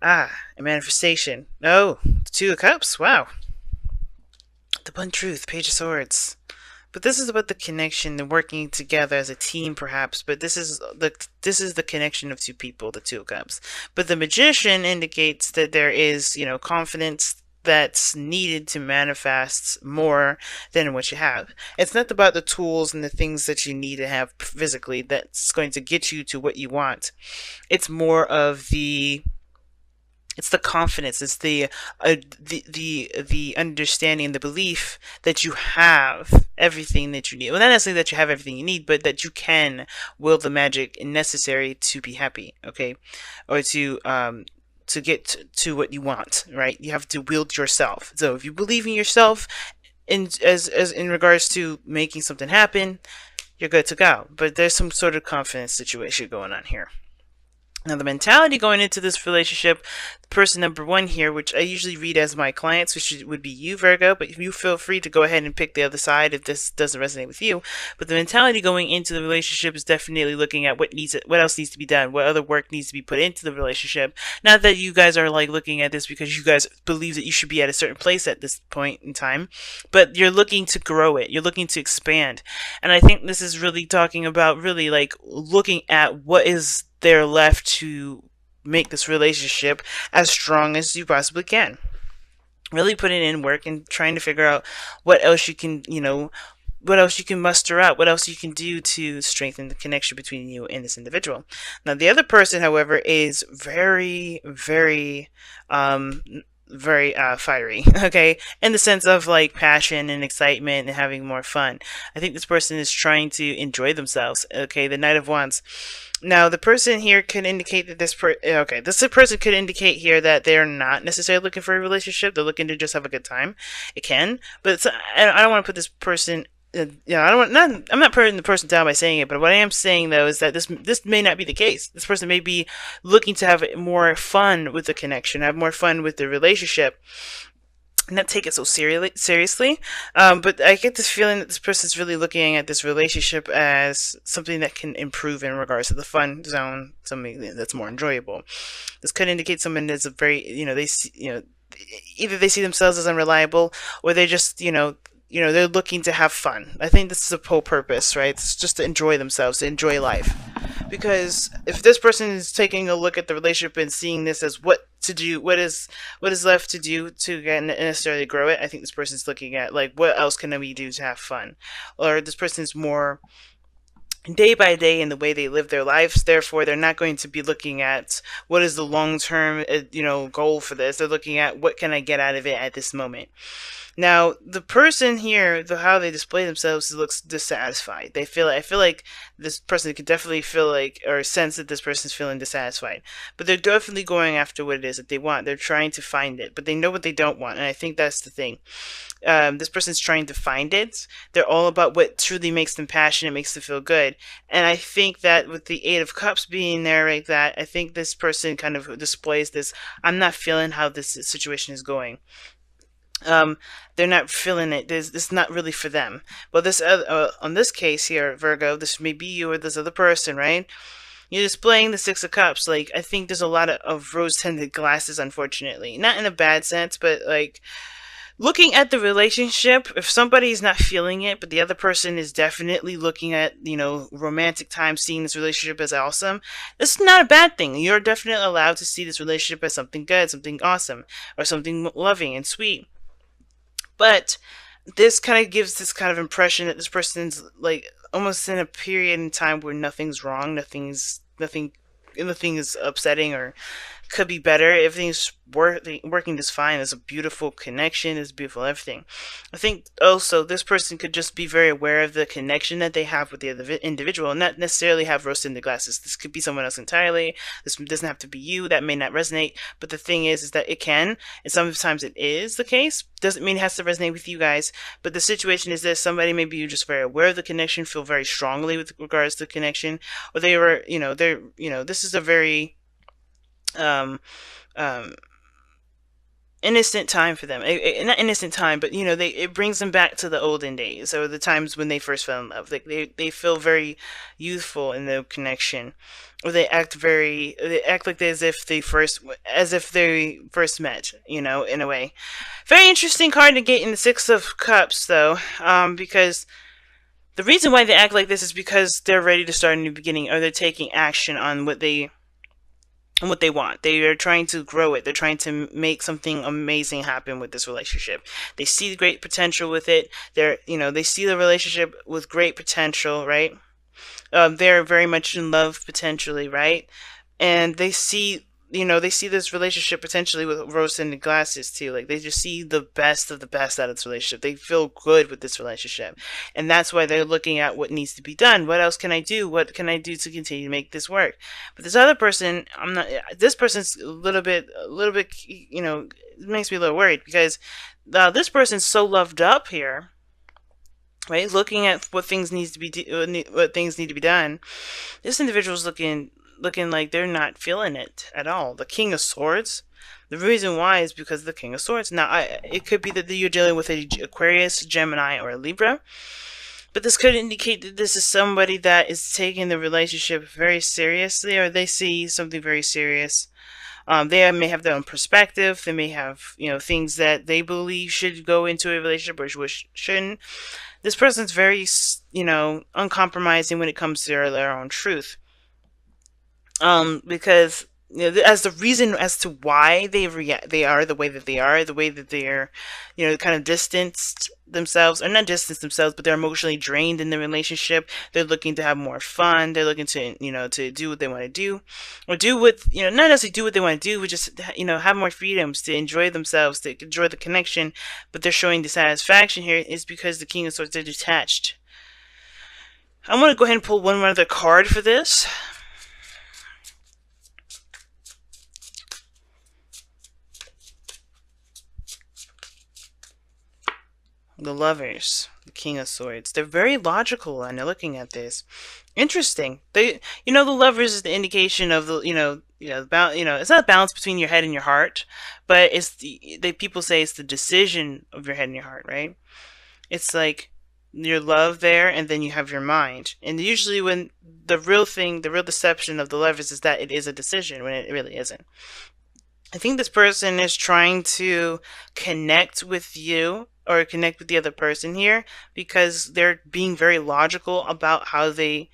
A manifestation. Oh, the Two of Cups. Wow. The Blunt Truth, Page of Swords. But this is about the connection, the working together as a team, perhaps. But this is the connection of two people, the Two of Cups. But the Magician indicates that there is, confidence that's needed to manifest more than what you have. It's not about the tools and the things that you need to have physically that's going to get you to what you want. It's more of the confidence, it's the understanding, the belief that you have everything that you need. Well, not necessarily that you have everything you need, but that you can will the magic necessary to be happy, okay, or to get to what you want. Right? You have to wield yourself. So if you believe in yourself, as in regards to making something happen, you're good to go. But there's some sort of confidence situation going on here. Now, the mentality going into this relationship, person number one here, which I usually read as my clients, which would be you, Virgo, but you feel free to go ahead and pick the other side if this doesn't resonate with you. But the mentality going into the relationship is definitely looking at what else needs to be done, what other work needs to be put into the relationship. Not that you guys are like looking at this because you guys believe that you should be at a certain place at this point in time, but you're looking to grow it, you're looking to expand. And I think this is really talking about really like looking at what is there left to make this relationship as strong as you possibly can. Really putting in work and trying to figure out what else you can, what else you can muster out, what else you can do to strengthen the connection between you and this individual. Now, the other person, however, is very, very, very fiery, okay, in the sense of like passion and excitement and having more fun. I think this person is trying to enjoy themselves, okay. The Knight of Wands. Now, the person here could indicate that this person could indicate here that they're not necessarily looking for a relationship. They're looking to just have a good time. It can, but I don't want to put this person. I don't want. I'm not putting the person down by saying it, but what I am saying though is that this may not be the case. This person may be looking to have more fun with the connection, have more fun with the relationship, not take it so seriously. But I get this feeling that this person's really looking at this relationship as something that can improve in regards to the fun zone, something that's more enjoyable. This could indicate someone that's a very, they see, either they see themselves as unreliable, or they just, they're looking to have fun. I think this is the whole purpose, right? It's just to enjoy themselves, to enjoy life. Because if this person is taking a look at the relationship and seeing this as what to do, what is left to do to necessarily grow it, I think this person's looking at like what else can we do to have fun, or this person's more day by day in the way they live their lives. Therefore, they're not going to be looking at what is the long term, goal for this. They're looking at what can I get out of it at this moment. Now, the person here, how they display themselves, looks dissatisfied. I feel like this person could definitely feel like, or sense that this person's feeling dissatisfied. But they're definitely going after what it is that they want. They're trying to find it, but they know what they don't want. And I think that's the thing. This person's trying to find it. They're all about what truly makes them passionate, makes them feel good. And I think that with the Eight of Cups being there like that, I think this person kind of displays this, I'm not feeling how this situation is going. They're not feeling it. It's not really for them. But on this case here, Virgo, this may be you or this other person, right? You're displaying the Six of Cups. Like, I think there's a lot of rose-tinted glasses, unfortunately. Not in a bad sense, but like looking at the relationship, if somebody's not feeling it, but the other person is definitely looking at, romantic time, seeing this relationship as awesome, this is not a bad thing. You're definitely allowed to see this relationship as something good, something awesome, or something loving and sweet. But this kind of gives this kind of impression that this person's like almost in a period in time where nothing's wrong, nothing is upsetting or could be better. Everything's working just fine. There's a beautiful connection. There's beautiful everything. I think also this person could just be very aware of the connection that they have with the other individual and not necessarily have rose tinted glasses. This could be someone else entirely. This doesn't have to be you. That may not resonate. But the thing is that it can, and sometimes it is the case. Doesn't mean it has to resonate with you guys. But the situation is this: somebody maybe you're just very aware of the connection, feel very strongly with regards to the connection, or they were, this is a very um, innocent time for them. Not innocent time, but it brings them back to the olden days or the times when they first fell in love. Like they feel very youthful in the connection, or they act like as if they first met. In a way. Very interesting card to get in the Six of Cups, though, because the reason why they act like this is because they're ready to start a new beginning, or they're taking action on what they want. They are trying to grow it. They're trying to make something amazing happen with this relationship. They see great potential with it. They see the relationship with great potential, right? They're very much in love potentially, right? And they see this relationship potentially with rose-tinted glasses too. Like they just see the best of the best out of this relationship. They feel good with this relationship, and that's why they're looking at what needs to be done. What else can I do? What can I do to continue to make this work? But this other person, I'm not. This person's a little bit. It makes me a little worried because this person's so loved up here, right? Looking at what things what things need to be done. This individual's looking like they're not feeling it at all. The King of Swords. The reason why is because of the King of Swords. Now, it could be that you're dealing with an Aquarius, Gemini, or a Libra, but this could indicate that this is somebody that is taking the relationship very seriously, or they see something very serious. They may have their own perspective. They may have, things that they believe should go into a relationship or which shouldn't. This person's very, uncompromising when it comes to their own truth. Because as the reason as to why they are the way that they are, the way that they're, kind of distanced themselves, or not distanced themselves, but they're emotionally drained in the relationship. They're looking to have more fun. They're looking to, to do what they want to do, or do what, not necessarily do what they want to do, but just, have more freedoms to enjoy themselves, to enjoy the connection. But they're showing dissatisfaction here is because the King of Swords, they're detached. I want to go ahead and pull one more other card for this. The Lovers, the King of Swords. They're very logical when they're looking at this. Interesting. The Lovers is the indication of the, it's not a balance between your head and your heart, but it's people say it's the decision of your head and your heart, right? It's like your love there, and then you have your mind. And usually when the real deception of the Lovers is that it is a decision when it really isn't. I think this person is trying to connect with you or connect with the other person here because they're being very logical about how the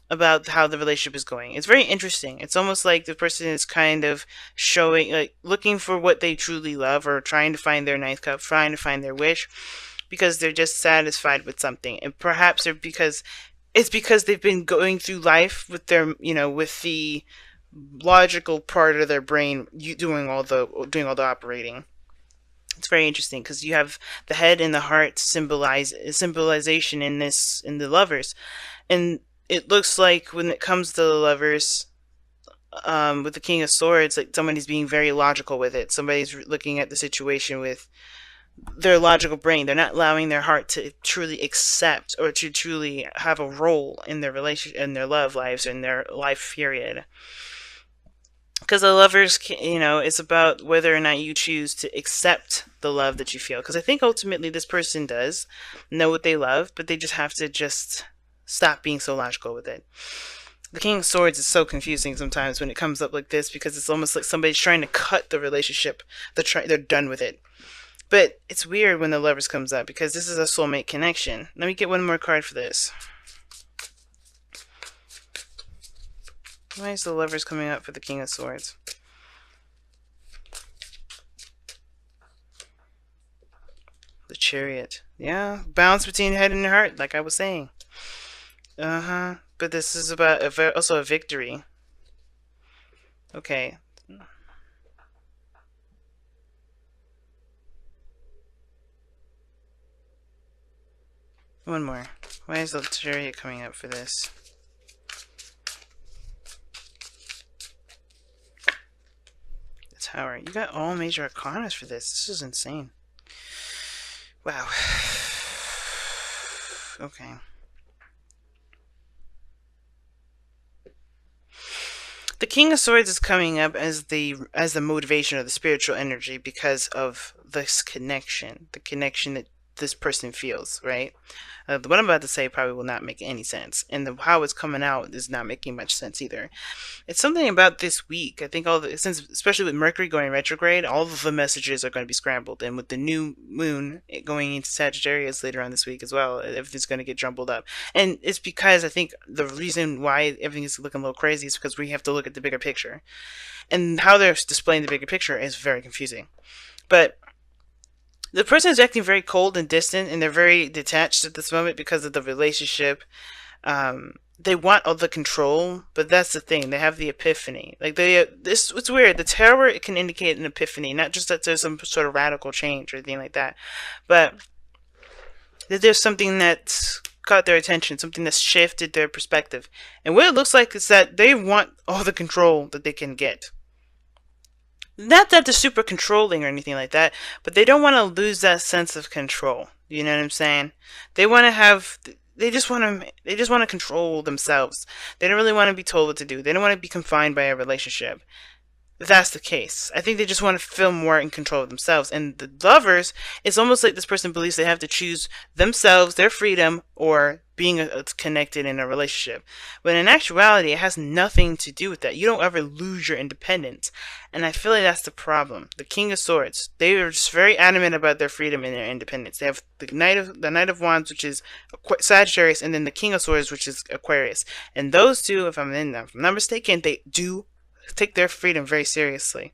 relationship is going. It's very interesting. It's almost like the person is kind of showing, like, looking for what they truly love, or trying to find their ninth cup, trying to find their wish, because they're just satisfied with something. And perhaps it's because they've been going through life with their, with the logical part of their brain doing all the operating. It's very interesting because you have the head and the heart symbolization in the Lovers, and it looks like when it comes to the Lovers, with the King of Swords, like somebody's being very logical with it. Somebody's looking at the situation with their logical brain. They're not allowing their heart to truly accept or to truly have a role in their relationship, in their love lives, in their life period. Because the Lovers, it's about whether or not you choose to accept the love that you feel. Because I think ultimately this person does know what they love, but they just have to stop being so logical with it. The King of Swords is so confusing sometimes when it comes up like this, because it's almost like somebody's trying to cut the relationship. They're done with it. But it's weird when the Lovers comes up, because this is a soulmate connection. Let me get one more card for this. Why is the Lovers coming up for the King of Swords? The Chariot. Yeah, balance between head and heart, like I was saying. But this is about also a victory. Okay. One more. Why is the Chariot coming up for this? Tower. You got all major arcanas for this. This is insane. Wow. Okay. The King of Swords is coming up as the motivation or the spiritual energy because of this connection, the connection that this person feels, right? What I'm about to say probably will not make any sense, and how it's coming out is not making much sense either. It's something about this week. I think since especially with Mercury going retrograde, all of the messages are going to be scrambled, and with the new moon going into Sagittarius later on this week as well, everything's going to get jumbled up. And it's because I think the reason why everything is looking a little crazy is because we have to look at the bigger picture, and how they're displaying the bigger picture is very confusing. But the person is acting very cold and distant, and they're very detached at this moment because of the relationship. They want all the control, but that's the thing. They have the epiphany. Like it's weird. The Tower, it can indicate an epiphany, not just that there's some sort of radical change or anything like that, but that there's something that's caught their attention, something that's shifted their perspective. And what it looks like is that they want all the control that they can get. Not that they're super controlling or anything like that, but they don't want to lose that sense of control. You know what I'm saying? They want to have. They just want to. They just want to control themselves. They don't really want to be told what to do. They don't want to be confined by a relationship. If that's the case, I think they just want to feel more in control of themselves. And the lovers, it's almost like this person believes they have to choose themselves, their freedom, or being connected in a relationship. But in actuality, it has nothing to do with that. You don't ever lose your independence. And I feel like that's the problem. The King of Swords, they are just very adamant about their freedom and their independence. They have the Knight of Wands, which is Sagittarius, and then the King of Swords, which is Aquarius. And those two, if I'm not mistaken, they do take their freedom very seriously.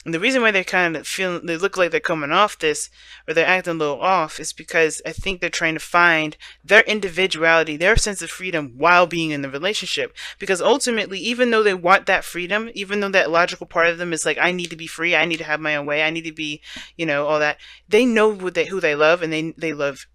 And the reason why they kind of feel, they look like they're coming off this, or they're acting a little off, is because I think they're trying to find their individuality, their sense of freedom while being in the relationship. Because ultimately, even though they want that freedom, even though that logical part of them is like, I need to be free, I need to have my own way, I need to be, all that, they know who they love, and they love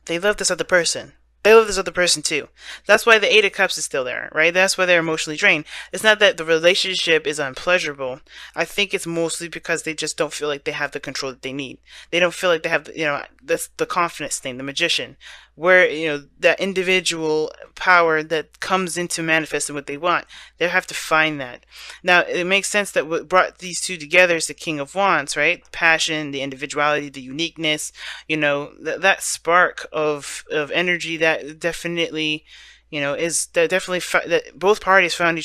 this other person. They love this other person too. That's why the Eight of Cups is still there, right? That's why they're emotionally drained. It's not that the relationship is unpleasurable. I think it's mostly because they just don't feel like they have the control that they need. They don't feel like they have, that's the confidence thing, the magician, where, that individual power that comes into manifesting what they want. They have to find that. Now, it makes sense that what brought these two together is the King of Wands, right? Passion, the individuality, the uniqueness, that spark of energy that definitely, is that definitely that both parties found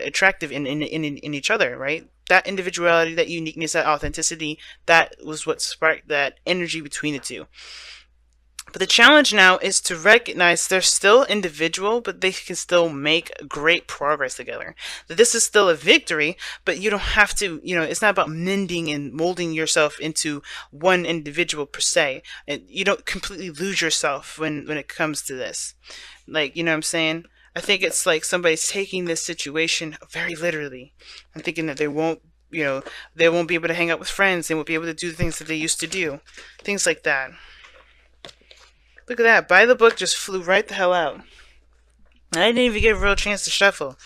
attractive in each other, right? That individuality, that uniqueness, that authenticity, that was what sparked that energy between the two. But the challenge now is to recognize they're still individual, but they can still make great progress together. That this is still a victory, but you don't have to, it's not about mending and molding yourself into one individual per se. And you don't completely lose yourself when it comes to this. Like, you know what I'm saying? I think it's like somebody's taking this situation very literally. I'm thinking that they won't be able to hang out with friends. They won't be able to do the things that they used to do. Things like that. Look at that. Buy the book just flew right the hell out. I didn't even get a real chance to shuffle.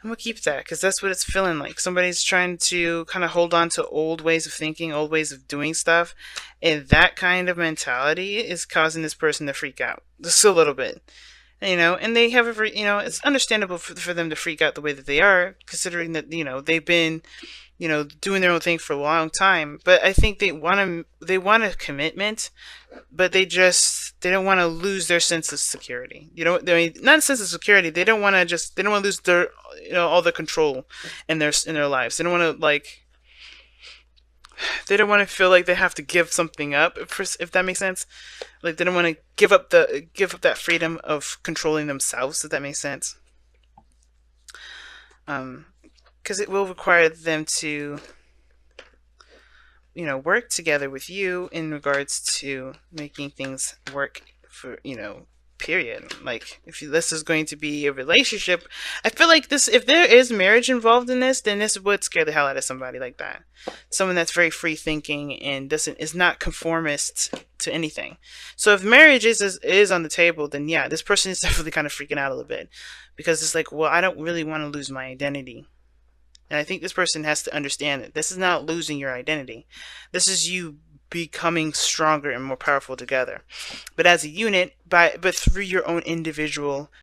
I'm going to keep that because that's what it's feeling like. Somebody's trying to kind of hold on to old ways of thinking, old ways of doing stuff. And that kind of mentality is causing this person to freak out. Just a little bit. And they have it's understandable for them to freak out the way that they are, considering that, they've been, doing their own thing for a long time. But I think they want a commitment, but they don't want to lose their sense of security. Not a sense of security. They don't want to lose their, all the control in their lives. They don't want to they don't want to feel like they have to give something up, if that makes sense. Like they don't want to give up that freedom of controlling themselves, if that makes sense. Because it will require them to, work together with you in regards to making things work for, period. Like, if this is going to be a relationship, I feel like if there is marriage involved in this, then this would scare the hell out of somebody like that. Someone that's very free thinking and is not conformist to anything. So if marriage is on the table, then yeah, this person is definitely kind of freaking out a little bit, because it's like, well, I don't really want to lose my identity. And I think this person has to understand that this is not losing your identity. This is you becoming stronger and more powerful together. But as a unit, but through your own individual